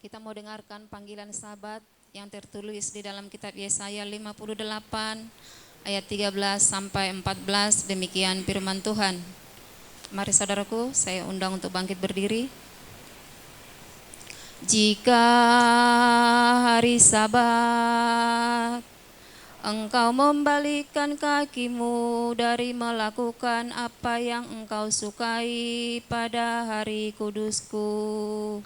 Kita mau dengarkan panggilan sahabat yang tertulis di dalam kitab Yesaya 58 ayat 13 sampai 14. Demikian firman Tuhan. Mari saudaraku, saya undang untuk bangkit berdiri. Jika hari Sabat engkau membalikkan kakimu dari melakukan apa yang engkau sukai pada hari kudusku,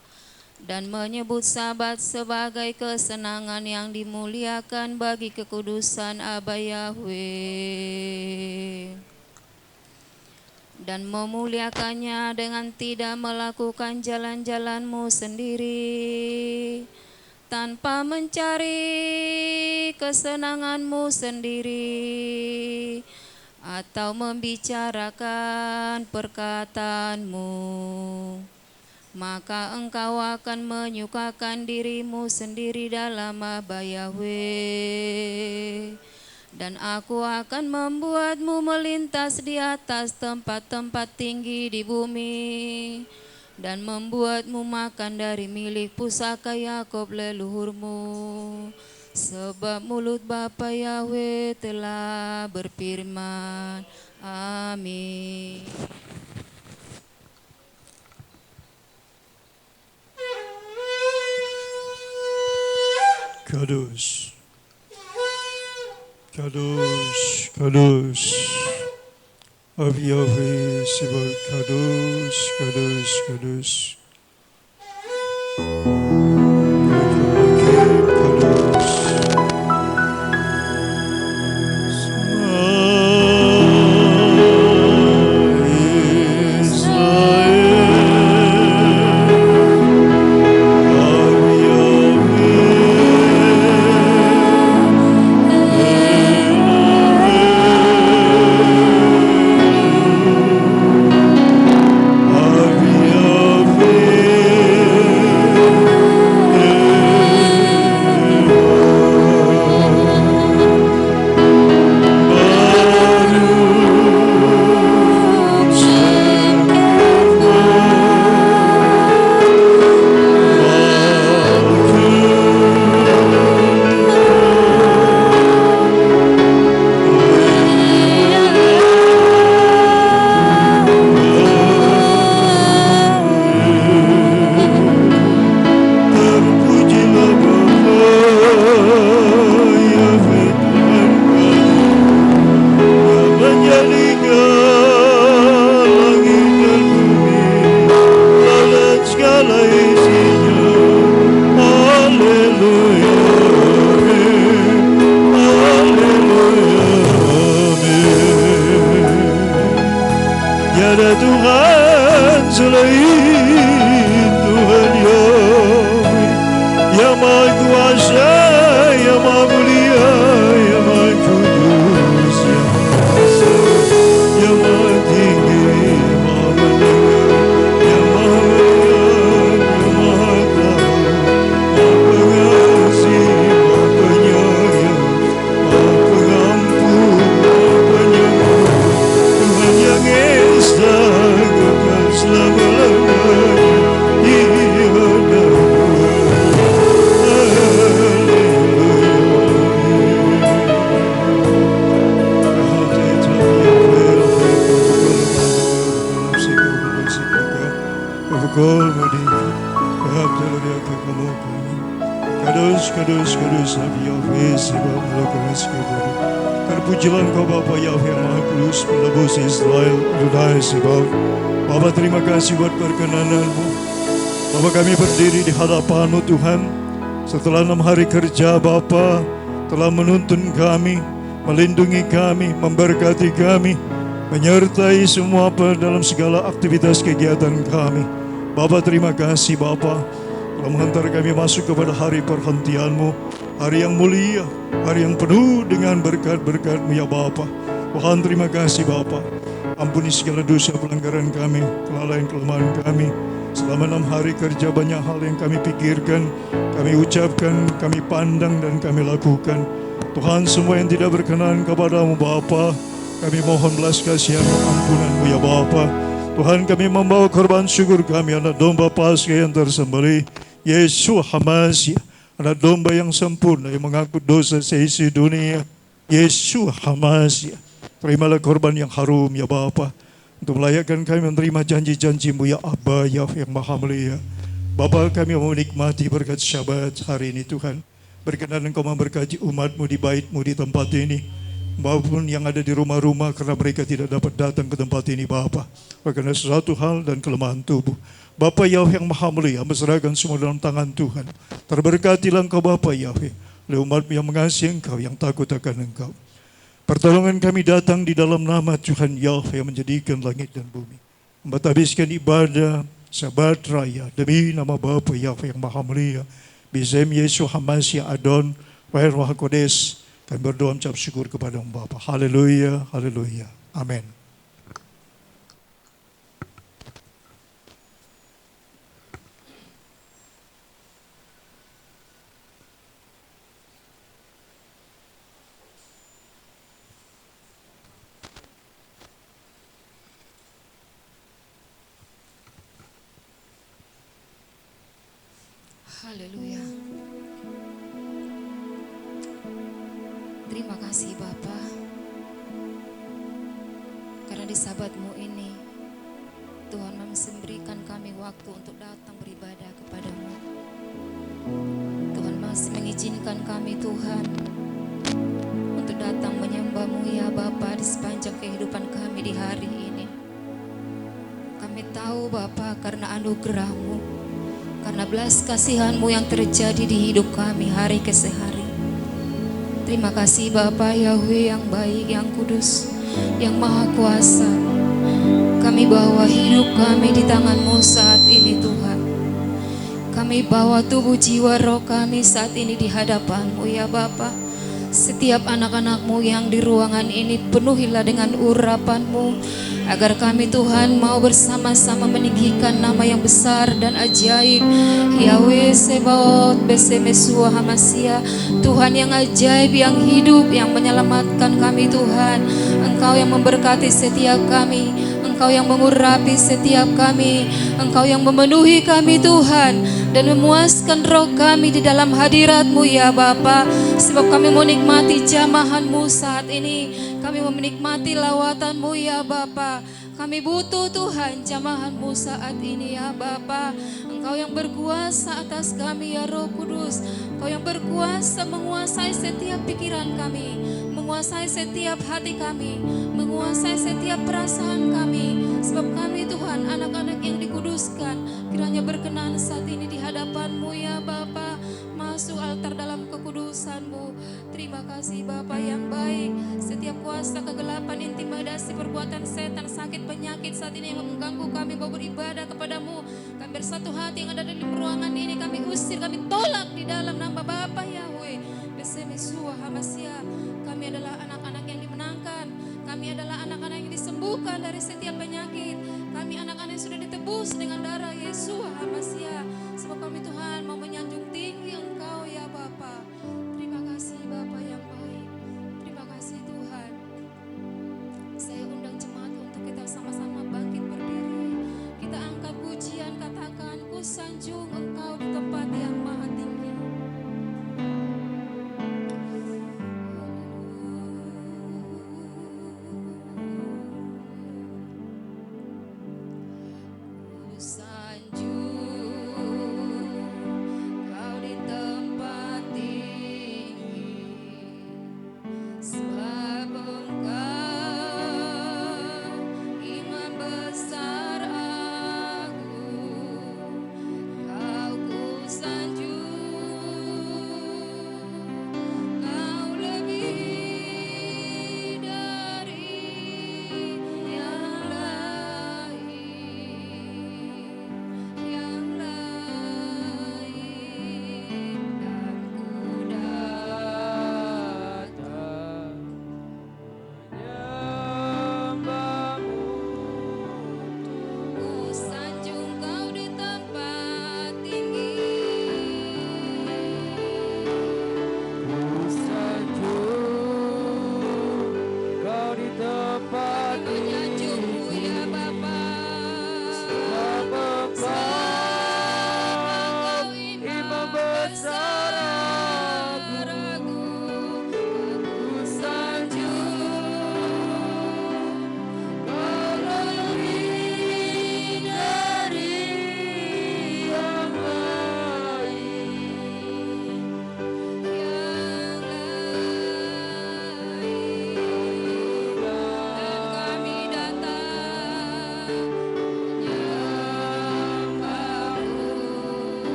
dan menyebut Sabat sebagai kesenangan yang dimuliakan bagi kekudusan Aba Yahweh, dan memuliakannya dengan tidak melakukan jalan-jalanmu sendiri, tanpa mencari kesenanganmu sendiri, atau membicarakan perkataanmu, maka engkau akan menyukakan dirimu sendiri dalam Aba Yahweh, dan aku akan membuatmu melintas di atas tempat-tempat tinggi di bumi, dan membuatmu makan dari milik pusaka Yakob leluhurmu, sebab mulut Bapa Yahweh telah berfirman. Amin. Kadosh, Kadosh, Kadosh, Aba Yahweh Sebaot, Kadosh, Kadosh, Kadosh. Selama Pukul Merdeka, Abdullah Kekalokan. Kados, kados, kados, Nabi Yahweh, sebab melakukan sekeburu. Terpujilah Engkau Bapa Yahweh yang Maha Kudus, penebus Israel, Adonai sebab. Bapa terima kasih buat perkenanan-Mu. Bapa kami berdiri di hadapan-Mu Tuhan. Setelah 6 hari kerja Bapa telah menuntun kami, melindungi kami, memberkati kami, menyertai semua dalam segala aktivitas kegiatan kami. Bapa terima kasih Bapa telah menghantar kami masuk kepada hari perhentian-Mu, hari yang mulia, hari yang penuh dengan berkat-berkat-Mu ya Bapa. Tuhan terima kasih Bapa. Ampuni segala dosa pelanggaran kami, kelalaian kelemahan kami. Selama 6 hari kerja banyak hal yang kami pikirkan, kami ucapkan, kami pandang dan kami lakukan. Tuhan semua yang tidak berkenan kepadamu Bapa, kami mohon belas kasihan-Mu, ampunan-Mu ya Bapa. Tuhan kami membawa korban syukur kami, anak domba Paskah yang tersembelih, Yesus Hamasi, anak domba yang sempurna yang mengaku dosa seisi dunia, Yesus Hamasi. Terimalah korban yang harum ya Bapa, untuk melayakkan kami menerima janji-janji-Mu ya Abba ya yang Maha Mulia. Bapa kami mau menikmati berkat Syabat hari ini Tuhan. Berkenan Engkau memberkati umat-Mu di bait-Mu di tempat ini, maupun yang ada di rumah-rumah karena mereka tidak dapat datang ke tempat ini Bapa, karena sesuatu hal dan kelemahan tubuh. Bapa Yahweh yang Maha Mulia, berserahkan semua dalam tangan Tuhan. Terberkatilah Engkau Bapa Yahweh, oleh umat yang mengasihi Engkau, yang takut akan Engkau. Pertolongan kami datang di dalam nama Tuhan Yahweh yang menjadikan langit dan bumi. Habiskan ibadah Sabat Raya demi nama Bapa Yahweh yang Maha Mulia, Bizem Yesus Hamasi Adon Wahai Roh Kodes. Kami berdoa mengucap syukur kepada Bapa. Haleluya, haleluya. Amin. Haleluya. Terima kasih Bapa, karena di Sabat-Mu ini Tuhan memberikan kami waktu untuk datang beribadah kepada-Mu. Tuhan masih mengizinkan kami Tuhan untuk datang menyembah-Mu ya Bapa di sepanjang kehidupan kami di hari ini. Kami tahu Bapa karena anugerah-Mu, karena belas kasihan-Mu yang terjadi di hidup kami hari ke hari. Terima kasih Bapa Yahweh yang baik, yang kudus, yang maha kuasa. Kami bawa hidup kami di tangan-Mu saat ini Tuhan. Kami bawa tubuh jiwa roh kami saat ini di hadapan-Mu ya Bapa. Setiap anak-anak-Mu yang di ruangan ini penuhilah dengan urapan-Mu, agar kami Tuhan mau bersama-sama meninggikan nama yang besar dan ajaib Yahweh Sebaot Besemesua Hamasia. Tuhan yang ajaib, yang hidup, yang menyelamatkan kami Tuhan. Engkau yang memberkati setiap kami, Engkau yang mengurapi setiap kami, Engkau yang memenuhi kami Tuhan, dan memuaskan roh kami di dalam hadirat-Mu ya Bapa. Sebab kami menikmati jamahan-Mu saat ini, kami menikmati lawatan-Mu ya Bapa. Kami butuh Tuhan jamahan-Mu saat ini ya Bapa. Engkau yang berkuasa atas kami ya Roh Kudus. Engkau yang berkuasa menguasai setiap pikiran kami, menguasai setiap hati kami, menguasai setiap perasaan kami. Sebab kami Tuhan anak-anak yang dikuduskan, kiranya berkenan saat ini di hadapan-Mu ya Bapa. Masuk altar dalam kekudusan-Mu. Terima kasih Bapa yang baik. Setiap kuasa kegelapan, intimidasi, perbuatan setan, sakit, penyakit saat ini yang mengganggu kami mau beribadah kepada-Mu, kami bersatu hati yang ada di ruangan ini, kami usir, kami tolak di dalam nama Bapa Yahweh. Besemesua Hamasia. Kami adalah anak-anak yang dimenangkan. Kami adalah anak-anak yang disembuhkan dari setiap penyakit. Kami anak-anak yang sudah ditebus dengan darah Yesus Hamasia. Sebab kami Tuhan mau menyanjung tinggi Engkau ya Bapa. Terima kasih Bapa yang baik. Terima kasih Tuhan. Saya undang jemaat untuk kita sama-sama bangkit berdiri. Kita angkat pujian, katakan ku sanjung Engkau di tempat yang maha tinggi. Ku sanjung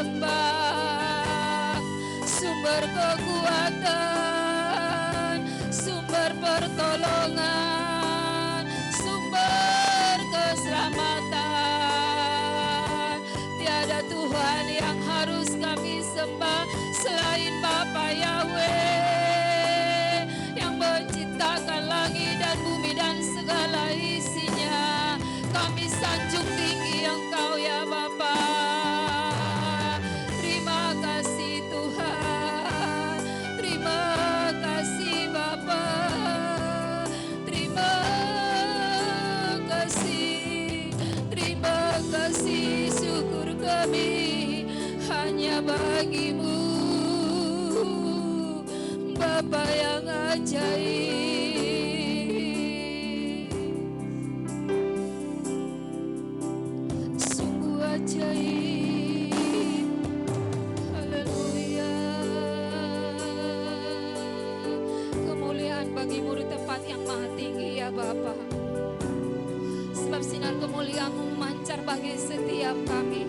sembah, sumber kekuatan, sumber pertolongan, sumber keselamatan. Tiada Tuhan yang harus kami sembah selain Bapa Yahweh yang menciptakan langit dan bumi dan segala isinya. Kami sanjung tinggi Engkau ya Bapa. Terima kasih Tuhan, terima kasih Bapa, terima kasih syukur kami hanya bagimu Bapa yang ajaib, sungguh ajaib. Haleluya. Kemuliaan bagimu di tempat yang maha tinggi ya Bapa, sebab sinar kemuliaan-Mu memancar bagi setiap kami.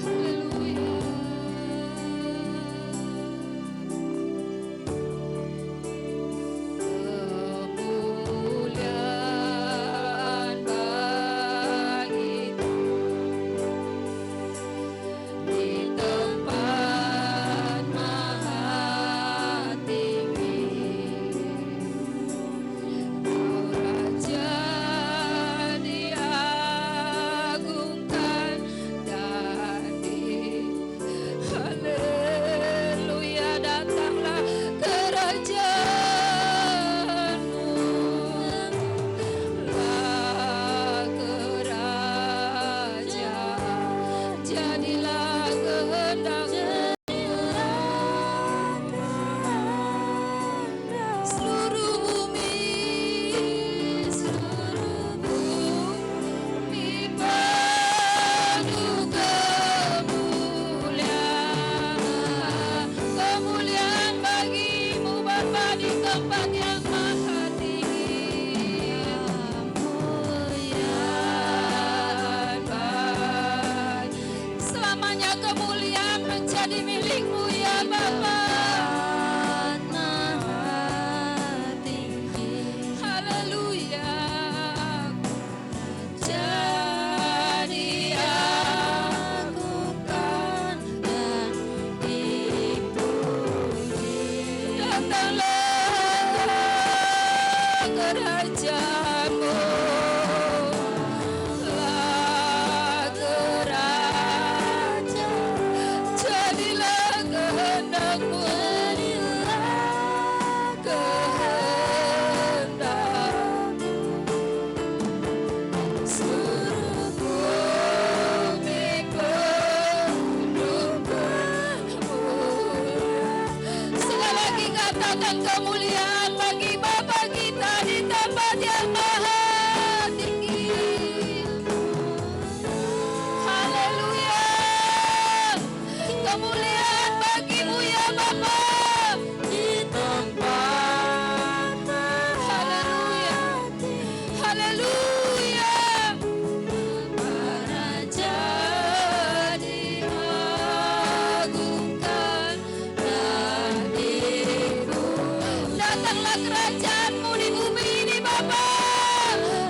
Haleluya. Kemuliaan bagi-Mu di tempat maha tinggi. Kau Raja diagungkan dan haleluya, datanglah kerajaan-Mu, lah kerajaan, jadilah kehendak-Mu. Seluruh bumi penuh kemuliaan. Kemuliaan bagi-Mu Bapa di tempat yang maha tinggi. Kemuliaan bagi selamanya, kemuliaan menjadi milik-Mu ya Bapa. Haleluya. Jadi agungkan dan dipuji. Datanglah kerajaan-Mu, lah kerajaan, jadilah kehendak-Mu, kehendak-Mu. Seluruh bumi penuh kemuliaan. Sekali lagi katakan kemuliaan bagi Bapa kita di tempat yang maha tinggi. Haleluya. Kemuliaan bagi-Mu ya Bapa di tempat. Haleluya. Haleluya. Raja diagungkan dan dipuji. Datanglah kerajaan-Mu di bumi ini Bapa,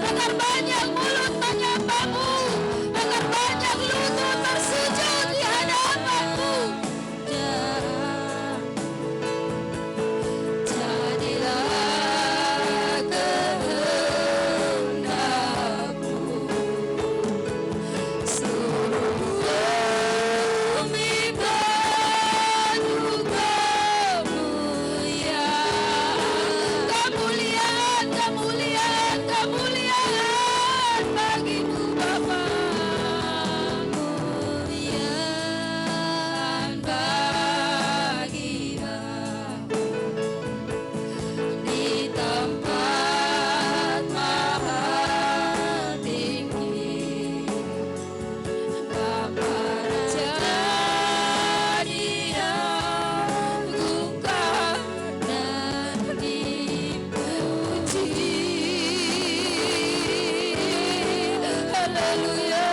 agar banyak mulut menyembah-Mu, agar banyak lutut bersujud di hadapan-Mu. Jadilah kehendak-Mu. Seluruh bumi penuh kemuliaan. Kemuliaan, kemuliaan, kemuliaan bagi-Mu Bapa. Kemuliaan bagi Bapa di tempat maha tinggi. Bapa Raja diagungkan dan dipuji. Haleluya.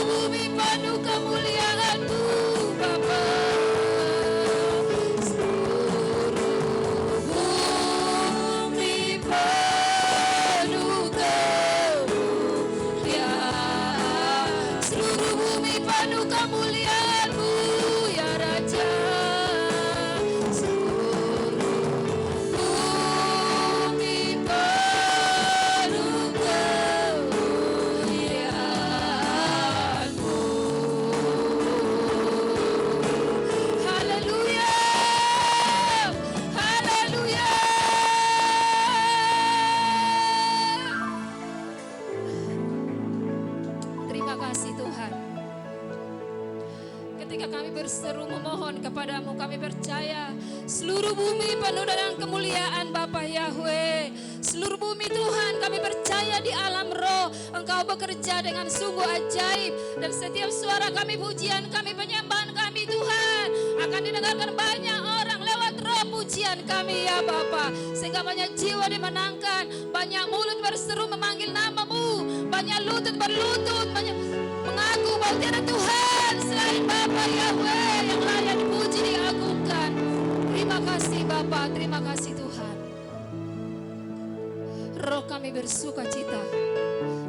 bumi penuh kemuliaan-Mu Bapa. Kemuliaan-Mu ya Raja, seluruh bumi penuh kemuliaan-Mu. Haleluya, haleluya. Terima kasih Tuhan. Ketika kami berseru memohon kepadamu, kami percaya seluruh bumi penuh dengan kemuliaan Bapa Yahweh. Seluruh bumi Tuhan, kami percaya di alam roh Engkau bekerja dengan sungguh ajaib. Dan setiap suara kami, pujian kami, penyembahan kami Tuhan akan didengarkan banyak orang lewat roh pujian kami ya Bapa. Sehingga banyak jiwa dimenangkan, banyak mulut berseru memanggil nama-Mu, banyak lutut berlutut, banyak mengaku bahwa tiada Tuhan selain Bapa Yahweh yang layak dipuji, diagungkan. Terima kasih Bapa, terima kasih Tuhan. Roh kami bersuka cita,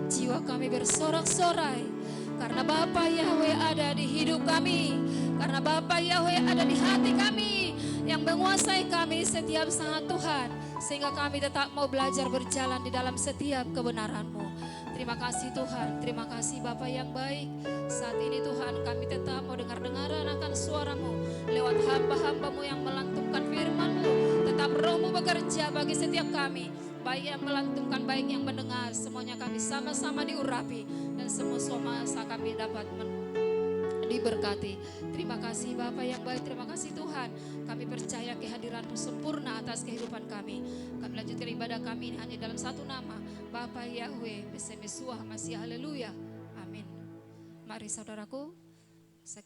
jiwa kami bersorak-sorai, karena Bapa Yahweh ada di hidup kami, karena Bapa Yahweh ada di hati kami, yang menguasai kami setiap saat Tuhan, sehingga kami tetap mau belajar berjalan di dalam setiap kebenaran-Mu. Terima kasih Tuhan, terima kasih Bapa yang baik. Saat ini Tuhan kami tetap mau dengar-dengaran akan suara-Mu lewat hamba-hamba-Mu yang melantunkan firman-Mu. Tetap Roh-Mu bekerja bagi setiap kami, baik yang melantunkan, baik yang mendengar. Semuanya kami sama-sama diurapi dan semua masa kami dapat diberkati. Terima kasih Bapa yang baik, terima kasih Tuhan. Kami percaya kehadiran-Mu sempurna atas kehidupan kami. Kami lanjutkan ibadah kami ini hanya dalam satu nama, Bapa Yahweh, Besem Yesuah Masih, haleluya, amin. Mari saudaraku, saya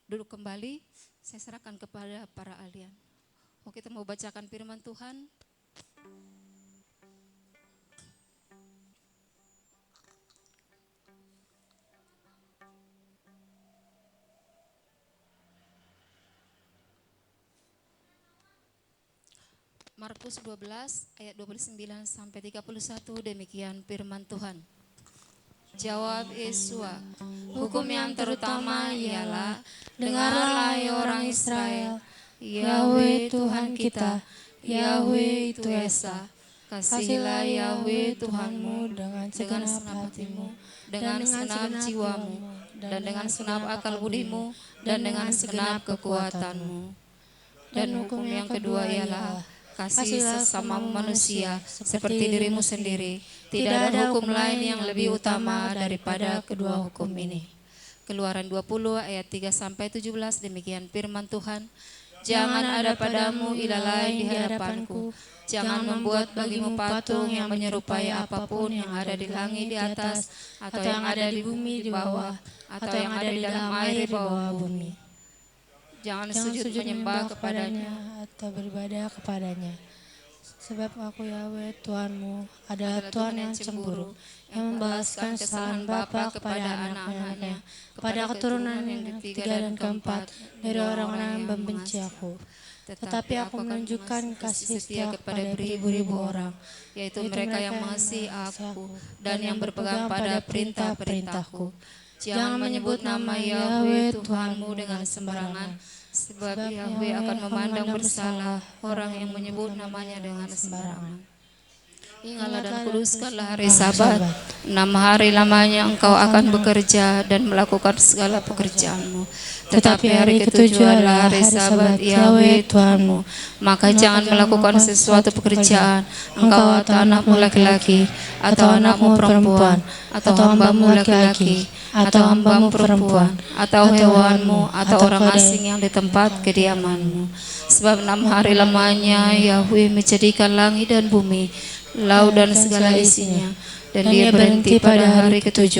duduk kembali, saya serahkan kepada para ahlian. Kita mau bacakan firman Tuhan. Markus 12 ayat 29 sampai 31, demikian firman Tuhan. Jawab Yesua, hukum yang terutama ialah, dengarlah hai orang Israel, Yahweh Tuhan kita, Yahweh itu Esa. Kasihilah Yahweh Tuhanmu dengan segenap hatimu, dengan segenap jiwamu, dan dengan segenap akal budimu, dan dengan segenap kekuatanmu. Dan hukum yang kedua ialah, kasih sesama manusia seperti dirimu sendiri. Tidak ada hukum lain yang lebih utama daripada kedua hukum ini. Keluaran 20 ayat 3 sampai 17, demikian firman Tuhan. Jangan ada padamu ilah lain di hadapanku. Jangan membuat bagimu patung yang menyerupai apapun yang ada di langit di atas, atau yang ada di bumi di bawah, atau yang ada di dalam air di bawah bumi. Jangan sujud menyembah kepadanya atau beribadah kepadanya. Sebab aku Yahweh Tuhanmu adalah Tuhan yang cemburu, yang membalaskan kesalahan bapa kepada anak-anaknya, kepada keturunan yang ketiga dan keempat dari orang-orang yang membenci aku. Tetapi aku menunjukkan kasih setia kepada beribu-ribu orang, yaitu mereka yang mengasihi aku dan yang berpegang pada perintah-perintahku. Jangan menyebut nama Yahweh Tuhanmu dengan sembarangan, sebab Yahweh akan memandang bersalah orang yang menyebut namanya dengan sembarangan. Ingatlah dan kuduskanlah hari Sabat. 6 hari lamanya engkau akan bekerja dan melakukan segala pekerjaanmu. Tetapi hari ke-7 adalah hari Sabat Yahweh Tuhanmu. Maka jangan melakukan sesuatu pekerjaan, engkau atau anakmu laki-laki, atau anakmu perempuan, atau hambamu laki-laki, atau hambamu perempuan, atau hewanmu, atau orang asing yang di tempat kediamanmu. Sebab 6 hari lamanya Yahweh menjadikan langit dan bumi, laut dan segala isinya, dan dia berhenti pada hari ke-7.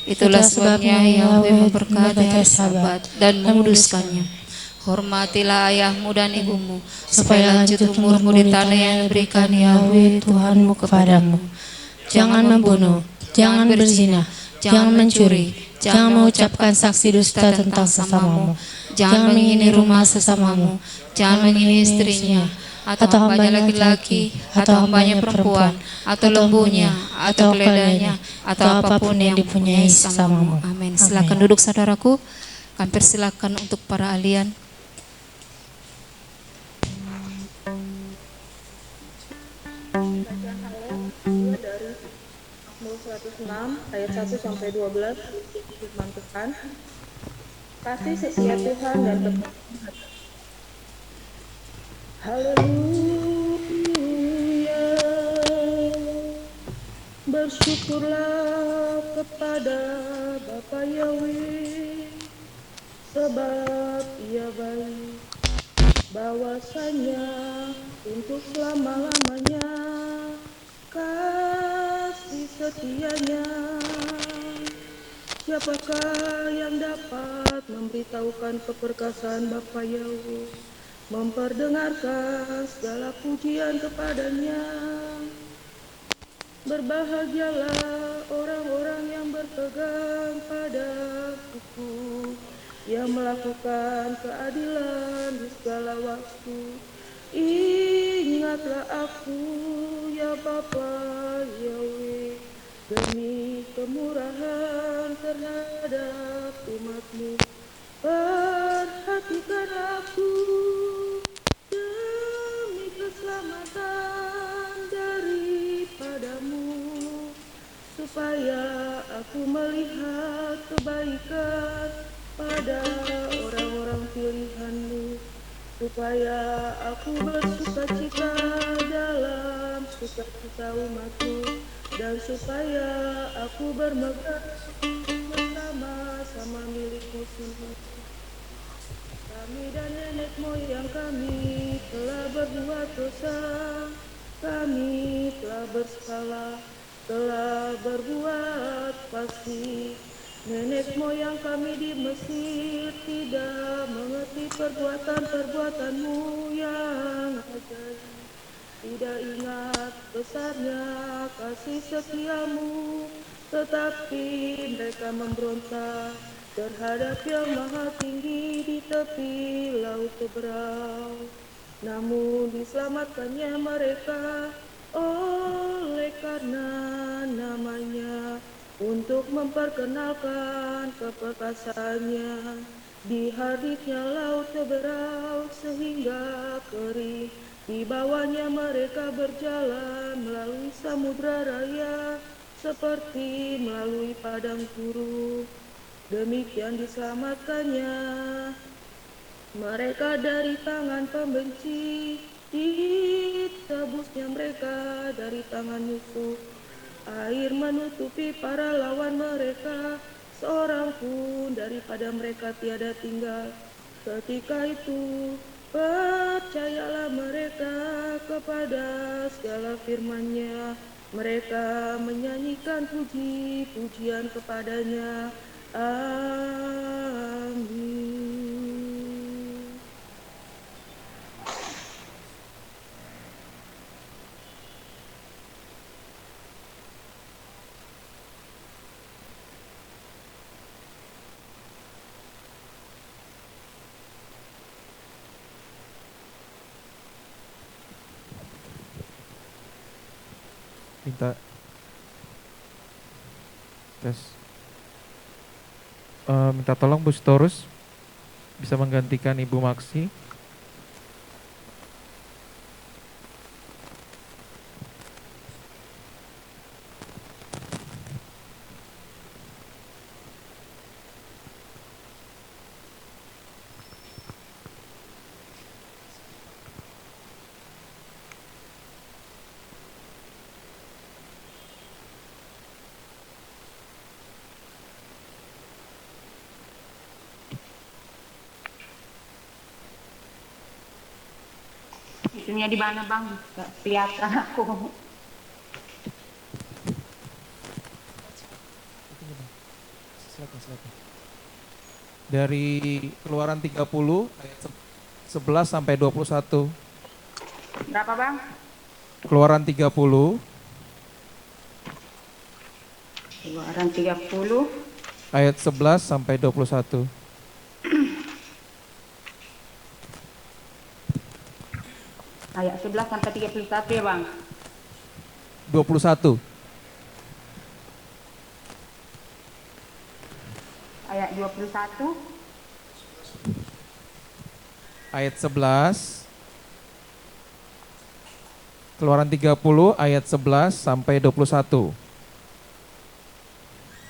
Itulah sebabnya Yahweh memberkati hari Sabat dan menguduskannya. Hormatilah ayahmu dan ibumu, supaya lanjut umurmu di tanah yang diberikan Yahweh Tuhanmu kepadamu. Jangan membunuh, jangan berzina, Jangan mencuri, jangan mengucapkan saksi dusta tentang sesamamu, jangan menghina rumah sesamamu, jangan menghina istrinya, atau hambanya laki-laki, atau hambanya perempuan, atau lembunya, atau keledanya, atau apapun yang dipunyai sesamamu. Amin. Silakan duduk saudaraku. Kami persilakan untuk para ahlian. Bacaan Haleak 2 dari Mazmur 106 ayat 1 sampai 12. Firman Tuhan. Kasih setia Tuhan dan tetap. Haleluya. Bersyukurlah kepada Bapa Yahweh, sebab Ia baik, bahwasanya untuk selama-lamanya kasih setianya. Siapakah yang dapat memberitahukan keperkasaan Bapa Yahweh, memperdengarkan segala pujian kepadanya? Berbahagialah orang-orang yang berpegang pada hukum, yang melakukan keadilan di segala waktu. Ingatlah aku, ya Bapa Yahweh, demi kemurahan terhadap umat-Mu. Perhatikan aku demi keselamatan daripadamu, supaya aku melihat kebaikan pada orang-orang pilihan-Mu, supaya aku bersukacita dalam sukacita umat-Mu, dan supaya aku bermegah bersama-sama milik-Mu sendiri. Kami dan nenek moyang kami telah berbuat dosa, kami telah bersalah, telah berbuat fasik. Nenek moyang kami di Mesir tidak mengerti perbuatan-perbuatan-Mu yang ajaib, tidak ingat besarnya kasih setia-Mu, tetapi mereka memberontak terhadap Yang Maha Tinggi di tepi laut seberang. Namun diselamatkannya mereka oleh karena namanya, untuk memperkenalkan keperkasaannya. Dihardiknya laut seberang sehingga kering, di bawahnya mereka berjalan melalui samudra raya seperti melalui padang gurun. Demikian diselamatkannya mereka dari tangan pembenci, ditebusnya mereka dari tangan musuh. Air menutupi para lawan mereka, seorang pun daripada mereka tiada tinggal. Ketika itu percayalah mereka kepada segala firman-Nya, mereka menyanyikan puji-pujian kepadanya. Amin. Minta tes. Minta tolong Bu Sitorus bisa menggantikan Ibu Maksi. Itunya di mana Bang? Gak kelihatan aku. Dari Keluaran 30 ayat 11 sampai 21. Berapa Bang? Keluaran 30 11 Keluaran 30 ayat 11 sampai 21. ayat 11 sampai 31 ya Bang. 21. Ayat 21 Ayat 11. Keluaran 30 ayat 11 sampai 21.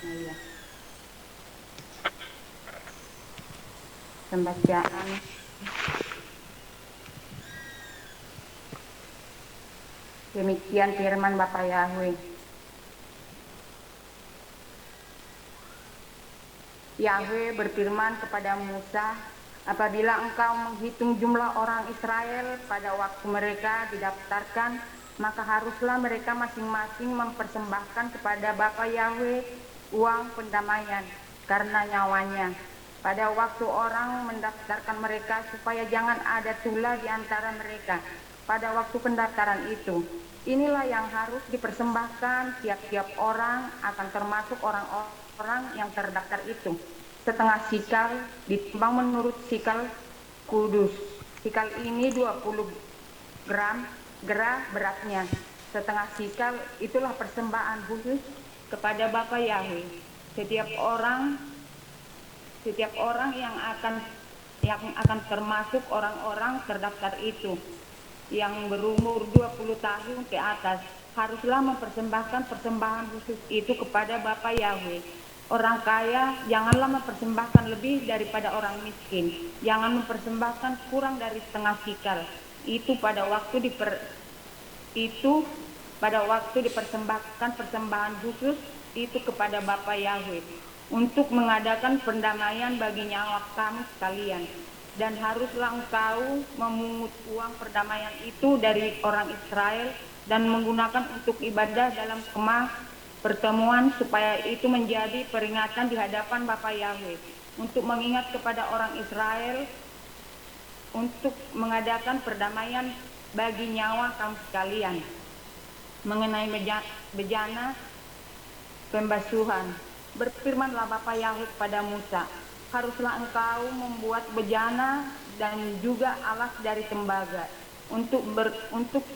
iya. Pembacaan demikian firman Bapa Yahweh. Yahweh berfirman kepada Musa, apabila engkau menghitung jumlah orang Israel pada waktu mereka didaftarkan, maka haruslah mereka masing-masing mempersembahkan kepada Bapa Yahweh uang pendamaian karena nyawanya. Pada waktu orang mendaftarkan mereka supaya jangan ada tula di antara mereka. Pada waktu pendaftaran itu, inilah yang harus dipersembahkan tiap-tiap orang akan termasuk orang-orang yang terdaftar itu. Setengah sikal ditimbang menurut sikal kudus. Sikal ini 20 gram gerah beratnya. Setengah sikal itulah persembahan khusus kepada Bapa Yahweh. Setiap orang yang akan termasuk orang-orang terdaftar itu yang berumur 20 tahun ke atas haruslah mempersembahkan persembahan khusus itu kepada Bapa Yahweh. Orang kaya janganlah mempersembahkan lebih daripada orang miskin. Jangan mempersembahkan kurang dari setengah sikal. Itu pada waktu dipersembahkan persembahan khusus itu kepada Bapa Yahweh untuk mengadakan pendamaian bagi nyawa kamu sekalian. Dan haruslah engkau memungut uang perdamaian itu dari orang Israel dan menggunakan untuk ibadah dalam kemah pertemuan supaya itu menjadi peringatan di hadapan Bapa Yahweh untuk mengingat kepada orang Israel untuk mengadakan perdamaian bagi nyawa kamu sekalian. Mengenai bejana pembasuhan, berfirmanlah Bapa Yahweh kepada Musa, haruslah engkau membuat bejana dan juga alas dari tembaga untuk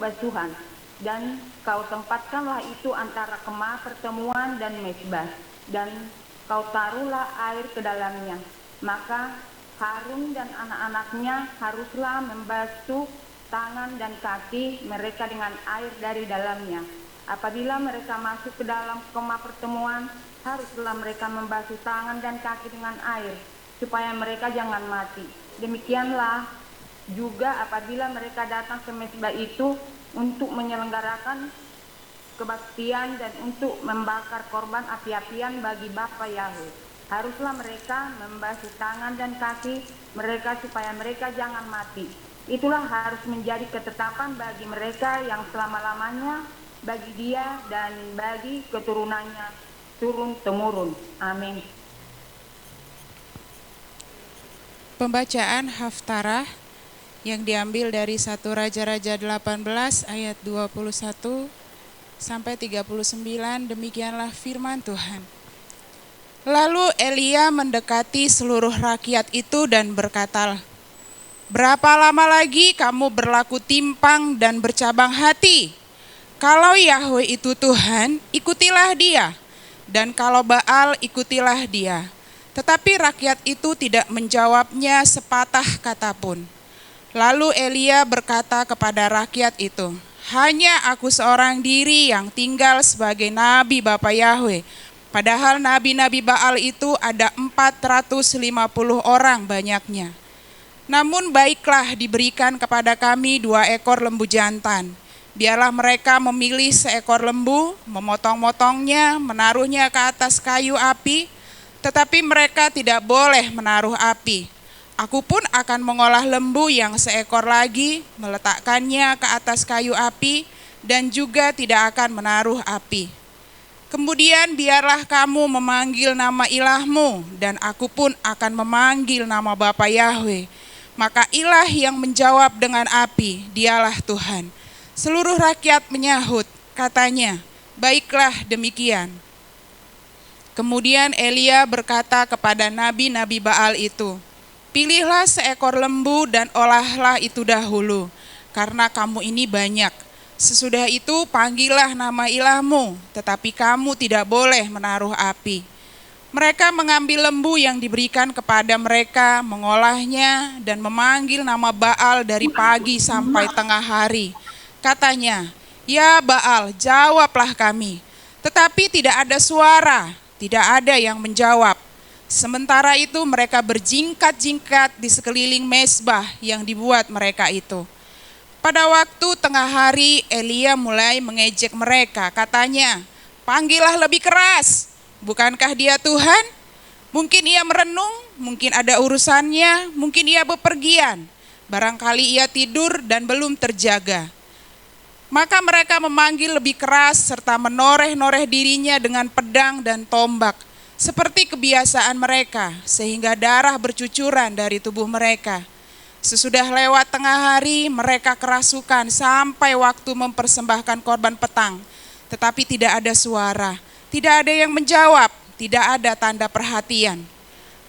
basuhan, dan kau tempatkanlah itu antara kemah pertemuan dan mezbah, dan kau taruhlah air ke dalamnya. Maka Harun dan anak-anaknya haruslah membasuh tangan dan kaki mereka dengan air dari dalamnya. Apabila mereka masuk ke dalam kemah pertemuan, haruslah mereka membasuh tangan dan kaki dengan air, supaya mereka jangan mati. Demikianlah juga apabila mereka datang ke mezbah itu untuk menyelenggarakan kebaktian dan untuk membakar korban api-apian bagi Bapa Yahweh, haruslah mereka membasuh tangan dan kaki mereka supaya mereka jangan mati. Itulah harus menjadi ketetapan bagi mereka yang selama-lamanya, bagi dia dan bagi keturunannya turun-temurun. Amin. Pembacaan Haftarah yang diambil dari 1 Raja-Raja 18 ayat 21 sampai 39. Demikianlah firman Tuhan. Lalu Elia mendekati seluruh rakyat itu dan berkata, berapa lama lagi kamu berlaku timpang dan bercabang hati? Kalau Yahweh itu Tuhan, ikutilah dia. Dan kalau Baal, ikutilah dia. Tetapi rakyat itu tidak menjawabnya sepatah kata pun. Lalu Elia berkata kepada rakyat itu, hanya aku seorang diri yang tinggal sebagai nabi Bapa Yahweh. Padahal nabi-nabi Baal itu ada 450 orang banyaknya. Namun baiklah diberikan kepada kami 2 ekor lembu jantan. Biarlah mereka memilih seekor lembu, memotong-motongnya, menaruhnya ke atas kayu api, tetapi mereka tidak boleh menaruh api. Aku pun akan mengolah lembu yang seekor lagi, meletakkannya ke atas kayu api, dan juga tidak akan menaruh api. Kemudian biarlah kamu memanggil nama ilahmu, dan aku pun akan memanggil nama Bapa Yahweh. Maka ilah yang menjawab dengan api, dialah Tuhan. Seluruh rakyat menyahut, katanya, baiklah demikian. Kemudian Elia berkata kepada nabi-nabi Baal itu, "Pilihlah seekor lembu dan olahlah itu dahulu, karena kamu ini banyak. Sesudah itu panggillah nama ilahmu, tetapi kamu tidak boleh menaruh api." Mereka mengambil lembu yang diberikan kepada mereka, mengolahnya, dan memanggil nama Baal dari pagi sampai tengah hari. Katanya, "Ya Baal, jawablah kami." Tetapi tidak ada suara, tidak ada yang menjawab. Sementara itu mereka berjingkat-jingkat di sekeliling mezbah yang dibuat mereka itu. Pada waktu tengah hari, Elia mulai mengejek mereka. Katanya, "Panggillah lebih keras. Bukankah dia Tuhan? Mungkin ia merenung, mungkin ada urusannya, mungkin ia bepergian. Barangkali ia tidur dan belum terjaga." Maka mereka memanggil lebih keras serta menoreh-noreh dirinya dengan pedang dan tombak, seperti kebiasaan mereka, sehingga darah bercucuran dari tubuh mereka. Sesudah lewat tengah hari, mereka kerasukan sampai waktu mempersembahkan korban petang. Tetapi tidak ada suara, tidak ada yang menjawab, tidak ada tanda perhatian.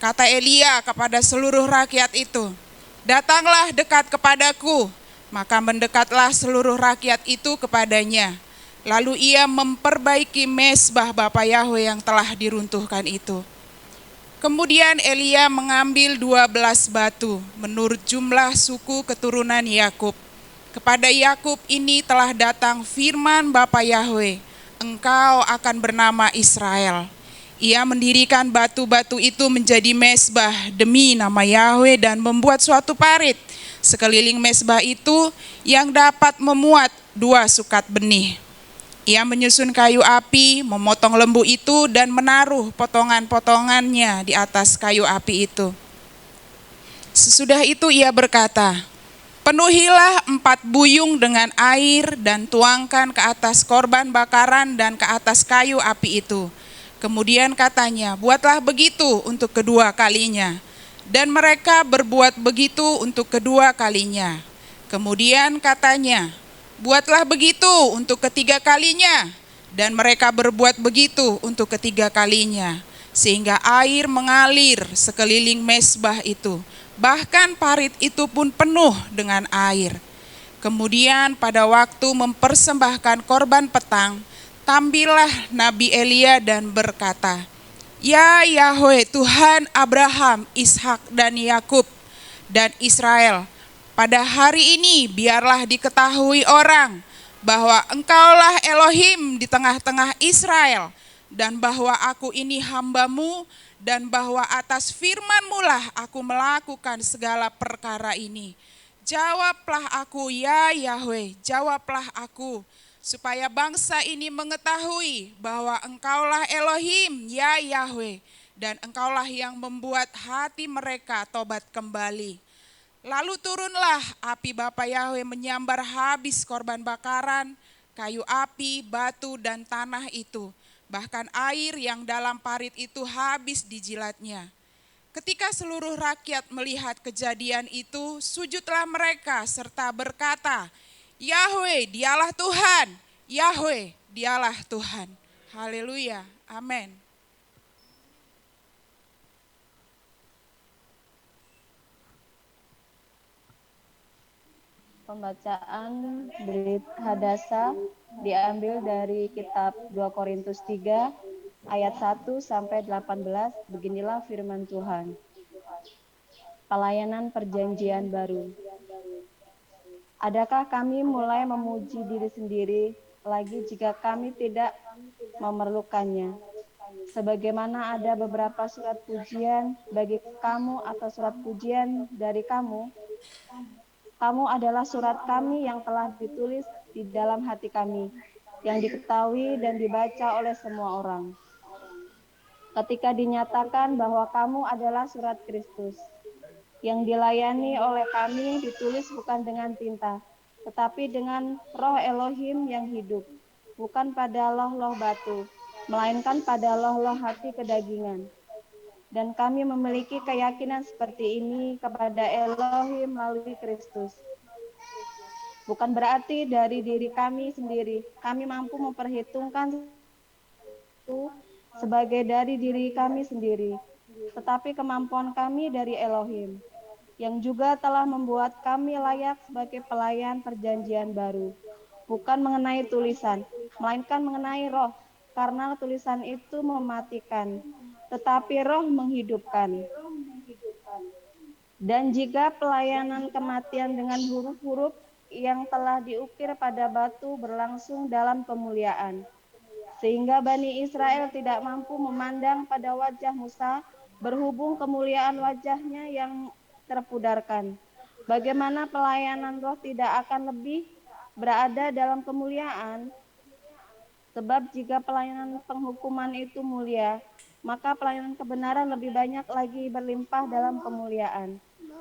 Kata Elia kepada seluruh rakyat itu, "Datanglah dekat kepadaku." Maka mendekatlah seluruh rakyat itu kepadanya. Lalu ia memperbaiki mezbah Bapa Yahwe yang telah diruntuhkan itu. Kemudian Elia mengambil 12 batu menurut jumlah suku keturunan Yakub. Kepada Yakub ini telah datang firman Bapa Yahwe, "Engkau akan bernama Israel." Ia mendirikan batu-batu itu menjadi mezbah demi nama Yahwe dan membuat suatu parit sekeliling mezbah itu yang dapat memuat 2 sukat benih. Ia menyusun kayu api, memotong lembu itu dan menaruh potongan-potongannya di atas kayu api itu. Sesudah itu ia berkata, "Penuhilah 4 buyung dengan air dan tuangkan ke atas korban bakaran dan ke atas kayu api itu." Kemudian katanya, "Buatlah begitu untuk kedua kalinya." Dan mereka berbuat begitu untuk kedua kalinya. Kemudian katanya, "Buatlah begitu untuk ketiga kalinya." Dan mereka berbuat begitu untuk ketiga kalinya. Sehingga air mengalir sekeliling mezbah itu. Bahkan parit itu pun penuh dengan air. Kemudian pada waktu mempersembahkan korban petang, tampillah Nabi Elia dan berkata, "Ya Yahwe, Tuhan Abraham, Ishak dan Yakub dan Israel, pada hari ini biarlah diketahui orang bahwa Engkaulah Elohim di tengah-tengah Israel, dan bahwa aku ini hamba-Mu, dan bahwa atas firman-Mu lah aku melakukan segala perkara ini. Jawablah aku, ya Yahwe, jawablah aku, supaya bangsa ini mengetahui bahwa Engkaulah Elohim, ya Yahwe, dan Engkaulah yang membuat hati mereka tobat kembali." Lalu turunlah api Bapa Yahwe menyambar habis korban bakaran, kayu api, batu, dan tanah itu. Bahkan air yang dalam parit itu habis dijilatnya. Ketika seluruh rakyat melihat kejadian itu, sujudlah mereka serta berkata, "Yahwe, dialah Tuhan, Yahwe, dialah Tuhan." Haleluya, amin. Pembacaan Berit Hadasa diambil dari kitab 2 Korintus 3 ayat 1 sampai 18. Beginilah firman Tuhan. Pelayanan perjanjian baru. Adakah kami mulai memuji diri sendiri lagi jika kami tidak memerlukannya? Sebagaimana ada beberapa surat pujian bagi kamu atau surat pujian dari kamu, kamu adalah surat kami yang telah ditulis di dalam hati kami, yang diketahui dan dibaca oleh semua orang. Ketika dinyatakan bahwa kamu adalah surat Kristus, yang dilayani oleh kami ditulis bukan dengan tinta, tetapi dengan roh Elohim yang hidup, bukan pada loh-loh batu, melainkan pada loh-loh hati kedagingan. Dan kami memiliki keyakinan seperti ini kepada Elohim melalui Kristus. Bukan berarti dari diri kami sendiri, kami mampu memperhitungkan itu sebagai dari diri kami sendiri, tetapi kemampuan kami dari Elohim, yang juga telah membuat kami layak sebagai pelayan perjanjian baru, bukan mengenai tulisan, melainkan mengenai roh, karena tulisan itu mematikan, tetapi roh menghidupkan. Dan jika pelayanan kematian dengan huruf-huruf yang telah diukir pada batu berlangsung dalam kemuliaan, sehingga Bani Israel tidak mampu memandang pada wajah Musa, berhubung kemuliaan wajahnya yang terpudarkan. Bagaimana pelayanan roh tidak akan lebih berada dalam kemuliaan? Sebab jika pelayanan penghukuman itu mulia, maka pelayanan kebenaran lebih banyak lagi berlimpah dalam kemuliaan.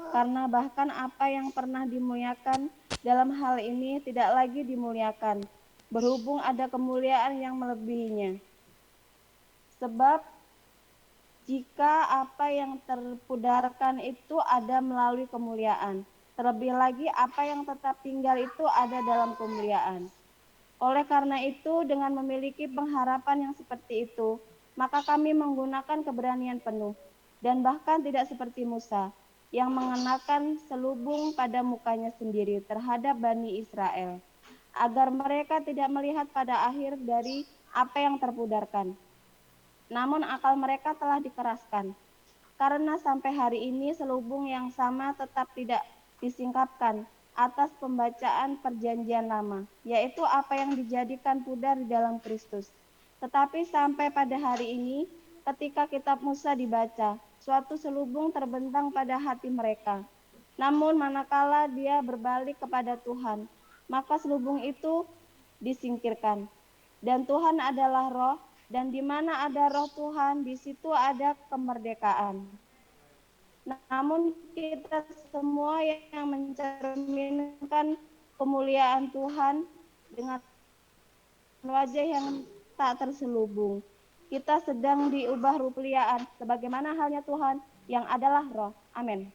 Karena bahkan apa yang pernah dimuliakan dalam hal ini tidak lagi dimuliakan, berhubung ada kemuliaan yang melebihinya. Sebab jika apa yang terpudarkan itu ada melalui kemuliaan, terlebih lagi apa yang tetap tinggal itu ada dalam kemuliaan. Oleh karena itu, dengan memiliki pengharapan yang seperti itu, maka kami menggunakan keberanian penuh, dan bahkan tidak seperti Musa, yang mengenakan selubung pada mukanya sendiri terhadap Bani Israel, agar mereka tidak melihat pada akhir dari apa yang terpudarkan. Namun akal mereka telah dikeraskan, karena sampai hari ini selubung yang sama tetap tidak disingkapkan atas pembacaan perjanjian lama, yaitu apa yang dijadikan pudar di dalam Kristus. Tetapi sampai pada hari ini, ketika kitab Musa dibaca, suatu selubung terbentang pada hati mereka. Namun manakala dia berbalik kepada Tuhan, maka selubung itu disingkirkan. Dan Tuhan adalah roh, dan di mana ada roh Tuhan, di situ ada kemerdekaan. Namun kita semua yang mencerminkan kemuliaan Tuhan dengan wajah yang tak terselubung, kita sedang diubah rupiaan sebagaimana halnya Tuhan yang adalah roh. Amin.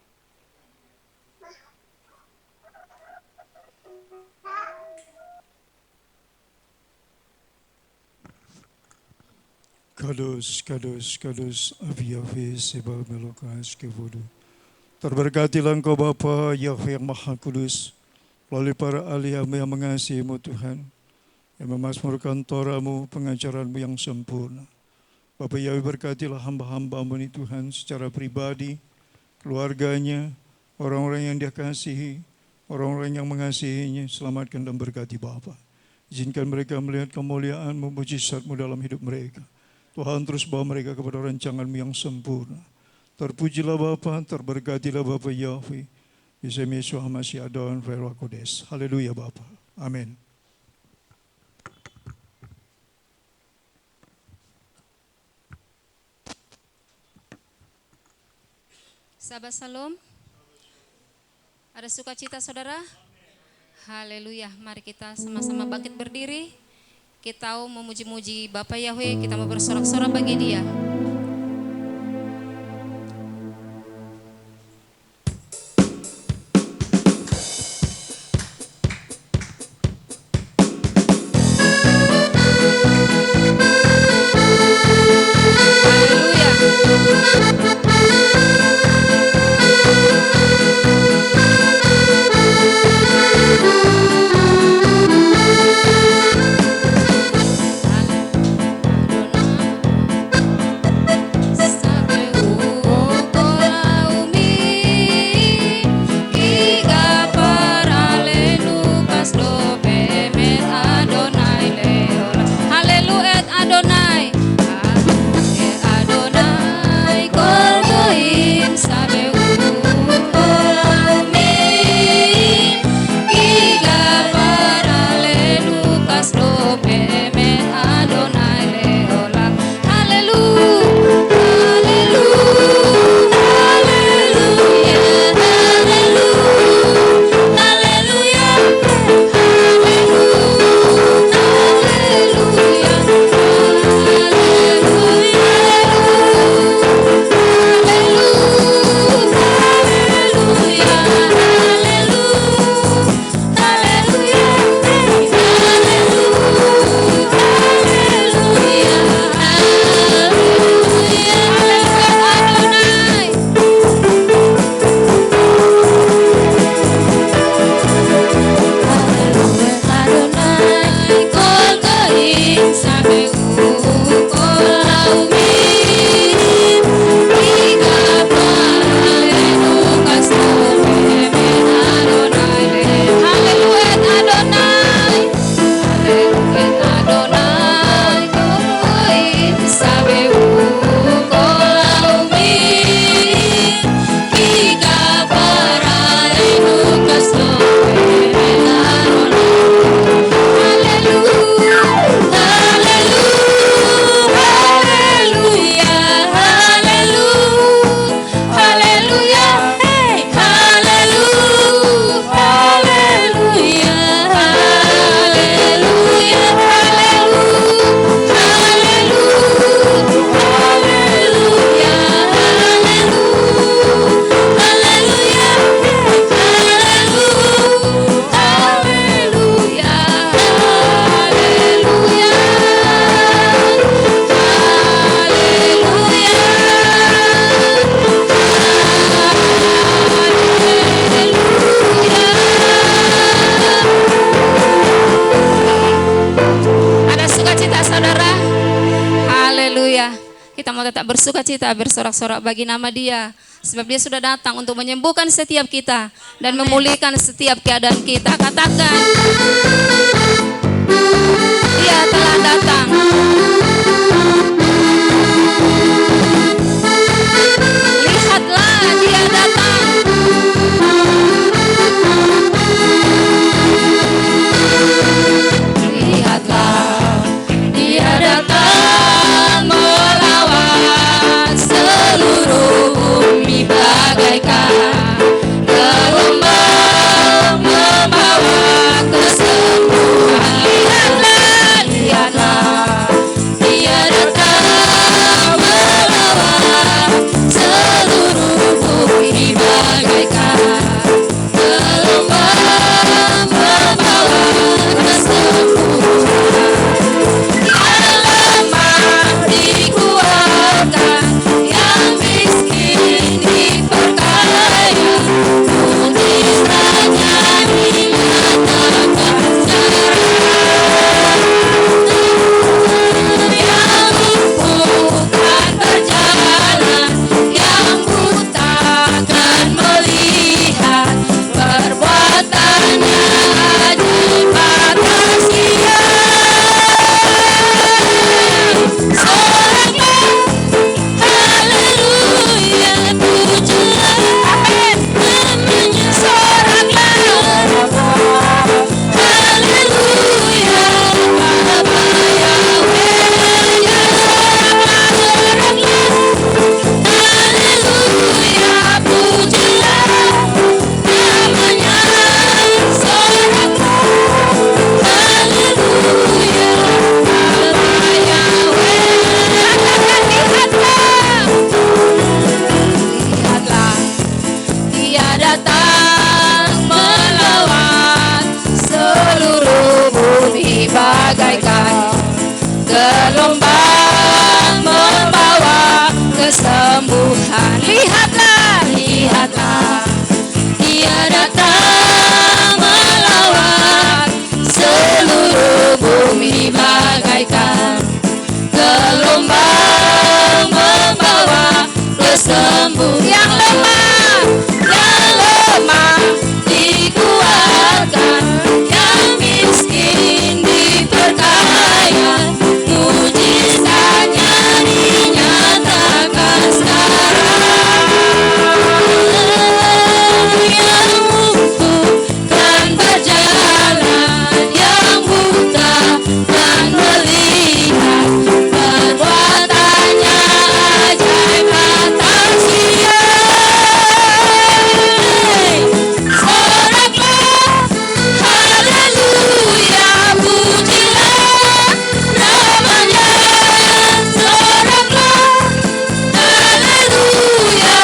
Kados, kados, kados, Abiyahe Seba Melokas Kevodu. Terberkatilah Engkau Bapa Yahweh yang Maha Kudus, melalui para ahli yang mengasihi-Mu Tuhan, yang memasmurkan Torah-Mu, pengajaran-Mu yang sempurna. Bapa Yahweh, berkatilah hamba-hamba-Mu ini Tuhan secara pribadi, keluarganya, orang-orang yang Dia kasihi, orang-orang yang mengasihinya. Selamatkan dan berkati Bapa. Izinkan mereka melihat kemuliaan-Mu, mujizat-Mu dalam hidup mereka. Tuhan terus bawa mereka kepada rancangan-Mu yang sempurna. Terpujilah Bapa, terberkatilah Bapa Yahweh. Bisem Yeshua HaMashiach Adon Roh Kudus. Haleluya Bapa. Amin. Sahabat Salom, ada sukacita saudara? Haleluya, mari kita sama-sama bangkit berdiri. Kita mau memuji-muji Bapa Yahweh, kita mau bersorak-sorak bagi Dia. Kados, bersuka cita, bersorak-sorak bagi nama Dia. Sebab Dia sudah datang untuk menyembuhkan setiap kita dan memulihkan setiap keadaan kita. Katakan, Dia telah datang. Lihatlah, Dia datang. Lihatlah, Dia datang melawat seluruh bumi bagaikan gelombang membawa kesembuhan. Lihatlah, lihatlah, Dia datang melawat seluruh bumi bagaikan gelombang membawa kesembuhan. Yang lemah dikuatkan, yang miskin diperkaya, mujizatnya dinyatakan sekarang. Yang lumpuh kan berjalan, yang buta kan melihat, perbuatannya ajaib atas dia. Soraklah, haleluya, pujilah namanya. Soraklah, haleluya, Bapa Yahweh. Ya soraklah, haleluya, pujilah namanya. Soraklah, haleluya, Bapa Yahweh. Katakan, lihatlah, lihatlah, Dia datang melawat seluruh bumi bagaikan gelombang membawa kesembuhan. Lihatlah, lihatlah, Dia datang melawat seluruh bumi bagaikan gelombang membawa kesembuhan. Yang lemah dikuatkan, yang miskin diperkaya, mujizatnya dinyatakan sekarang. Yang lumpuh kan berjalan, yang buta kan melihat, perbuatannya ajaib atas dia. Soraklah, haleluya, pujilah namanya. Soraklah, haleluya,